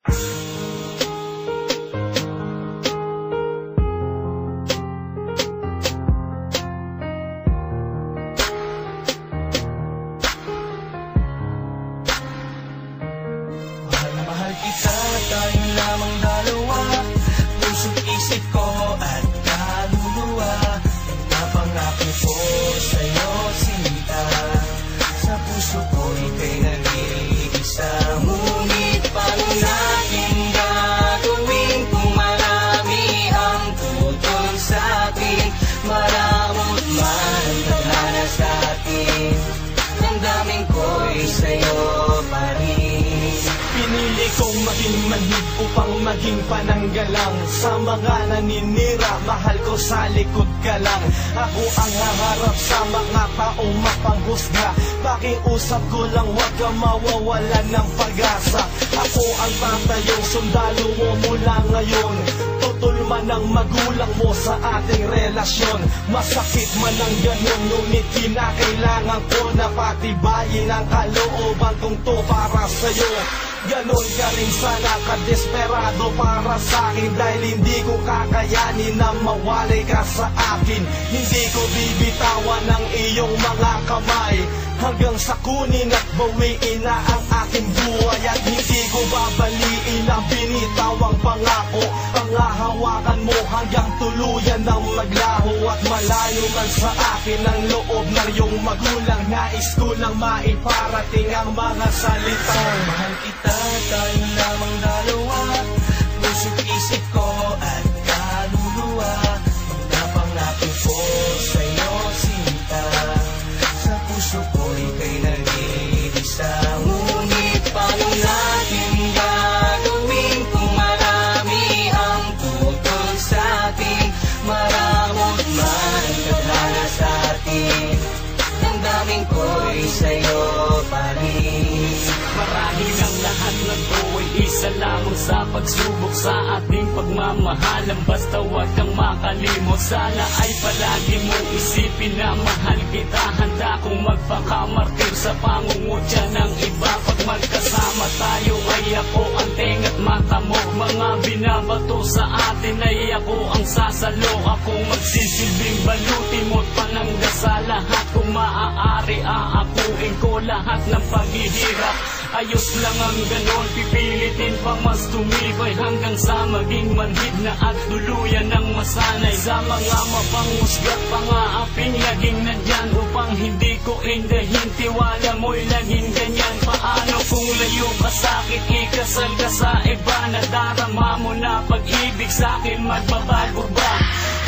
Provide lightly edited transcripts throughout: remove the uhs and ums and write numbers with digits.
Mahal na mahal kita, tayong lamang dalawa. Puso't isip ko at kaluluwa, napangako ko sa'yo sinta. Sa puso ko ika'y nag-iisa. Ngunit paano natin gagawin kung marami ang tutol sa'tin? Maramot man tadhana sa'tin, damdamin ko'y sa'yo pa rin. Pinili kong maging manhid upang maging pananggalang sa mga naninira. Mahal ko sa likod ka lang. Ako ang haharap sa mga taong mapanghusga. Pakiusap ko lang, huwag ka mawawalan ng pag-asa. Ako ang tatayong sundalo mo mula ngayon. Tutol man ang magulang mo sa ating relasyon. Masakit man ang ganun, ngunit kinakailangan ko na patibayin ang kalooban kong to para sa'yo. Ganon ka rin sana kadesperado para sa'kin, dahil hindi ko kakayanin na mawalay ka sa akin. Hindi ko bibitawan ang iyong mga kamay hanggang sa kunin at bawiin na ang aking buhay. At hindi ko babaliin ang binitawang pangako. Pangahawakan mo hanggang tuluyan ng maglaho. At malayo man sa akin ang loob ng iyong magulang, nais ko lang maiparating ang mga salita. Mahal kita, tayong lamang dalawa. Puso't isip ko at kaluluwa, napangako ko sa'yo sinta. Sa puso ko ika'y nag-iisa. Ngunit paano natin gagawin kung marami ang tutol sa'tin? Maramot man tadhana sa'tin, damdamin ko'y sa'yo pa rin. Marahil ang lahat ng to ay isa lamang sa pagsubok sa ating pagmamahalan. Basta huwag kang makalimot, sana ay palagi mong isipin na mahal kita. Handa kong magpakamartir sa pangungutya ng iba. Pag magkasama tayo ay ako ang tenga't mata mo. Mga binabato sa atin ay ako ang sasalo. Akong magsisilbing baluti mo't panangga sa lahat. Kung maaari aakuin ko lahat ng paghihirap. Ayos lang ang ganon, pipilitin pa mas tumibay hanggang sa maging manhid na at tuluyan ng masanay. Sa mga mapanghusga't pangaaping laging nandyan upang hindi ko indahin. Tiwala mo'y laging ganyan. Paano kung layo ka sa'kin, ikasal ka sa iba? Nadarama mo na pag-ibig sa'kin, magbabago ba?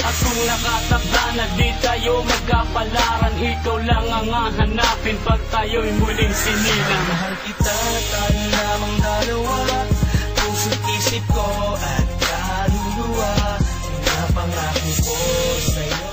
At kung nakatakda na di tayo magkapalaran, ikaw lang ang hahanapin pag tayo'y muling sinilang. Mahal kita, tayong lamang dalawa. Puso't isip ko at kaluluwa, napangako ko sa'yo.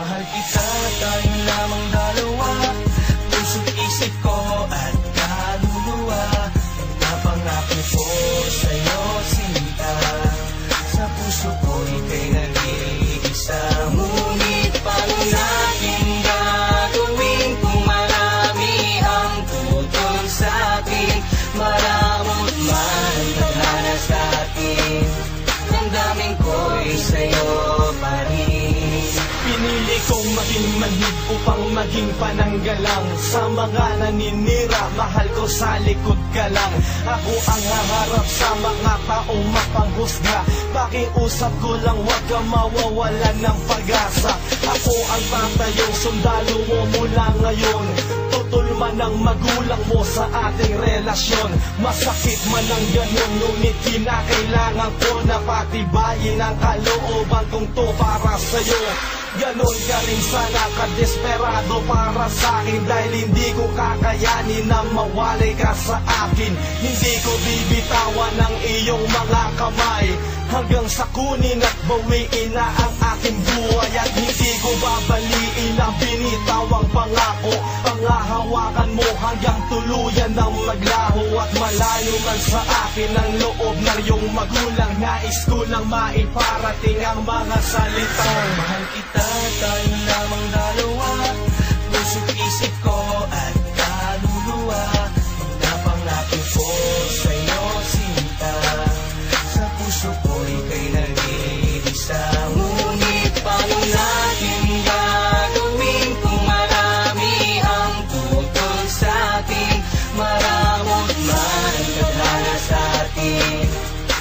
Mahal kita, tayong lamang dalawa. Puso't isip ko at kaluluwa, napangako ko sa'yo sinta. Sa puso ko ika'y nag-iisa. Ngunit paano natin gagawin kung marami ang tutol sa'tin? Maramot man tadhana sa'tin, damdamin ko'y sa'yo pa rin. Pinili kong maging manhid upang maging pananggalang sa mga naninira. Mahal ko sa likod ka lang. Ako ang haharap sa mga taong mapanghusga. Pakiusap ko lang, huwag ka mawawalan ng pag-asa. Ako ang tatayong sundalo mo mula ngayon. Tutol man ang magulang mo sa ating relasyon. Masakit man ang ganun, ngunit kinakailangan ko na patibayin ang kalooban kong to para sa'yo. Ganon ka rin sana kadesperado para sa'kin, dahil hindi ko kakayanin kakayanin na mawalay ka sa akin. Hindi ko bibitawan ang iyong mga kamay hanggang sa kunin at bawiin na ang aking buhay. At hindi ko babaliin ang binitawang pangako. Pangahawakan mo hanggang tuluyan ng maglaho. At malayo man sa akin ang loob ng iyong magulang, nais ko lang maiparating ang mga salitang Mahal kita, tayo lamang dalawa, puso't isip ko at kaluluwa. Napangako ko sa'yo, sinta, sa puso ko ika'y nag-iisa. Ngunit paano natin gagawin kung marami ang tutol sa'tin? Maramot man kadhana sa'tin,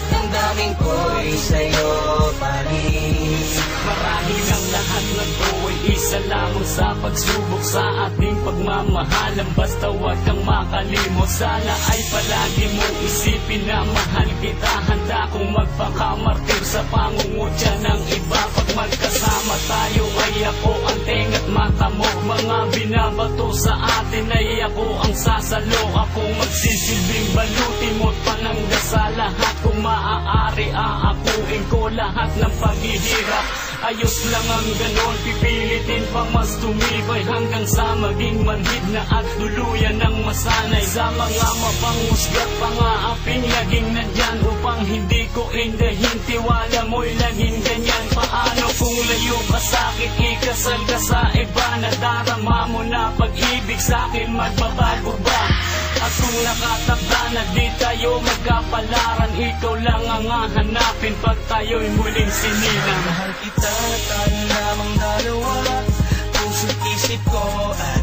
damdamin ko'y sa'yo pa rin. Marahil ang lahat na to ay isa lamang sa pagsubok sa ating pagmamahalan. Basta huwag kang makalimot, sana ay palagi mong isipin na mahal kita. Handa kong magpakamartir sa pangungutya ng iba. Pag magkasama tayo ay ako ang tenga't mata mo. Mga binabato sa atin ay ako ang sasalo. Akong magsisilbing balutin mo't panangga sa lahat. Kung maaari aakuin ko lahat ng paghihirap. Ayos lang ang ganon, pipilitin pa mas tumibay hanggang sa maging manhid na at tuluyan ng masanay. Sa mga mapanghusgat, pangaaping laging nandyan upang hindi ko indahin. Tiwala mo'y laging ganyan. Paano kung layo ka sa'kin, ikasal ka sa iba? Nadarama mo na pag-ibig sa'kin, magbabago ba? At kung nakatakda na di tayo magkapalaran, ikaw lang ang hahanapin pag tayo'y muling sinilang. Mahal kita, tayo lamang dalawa, puso't isip ko at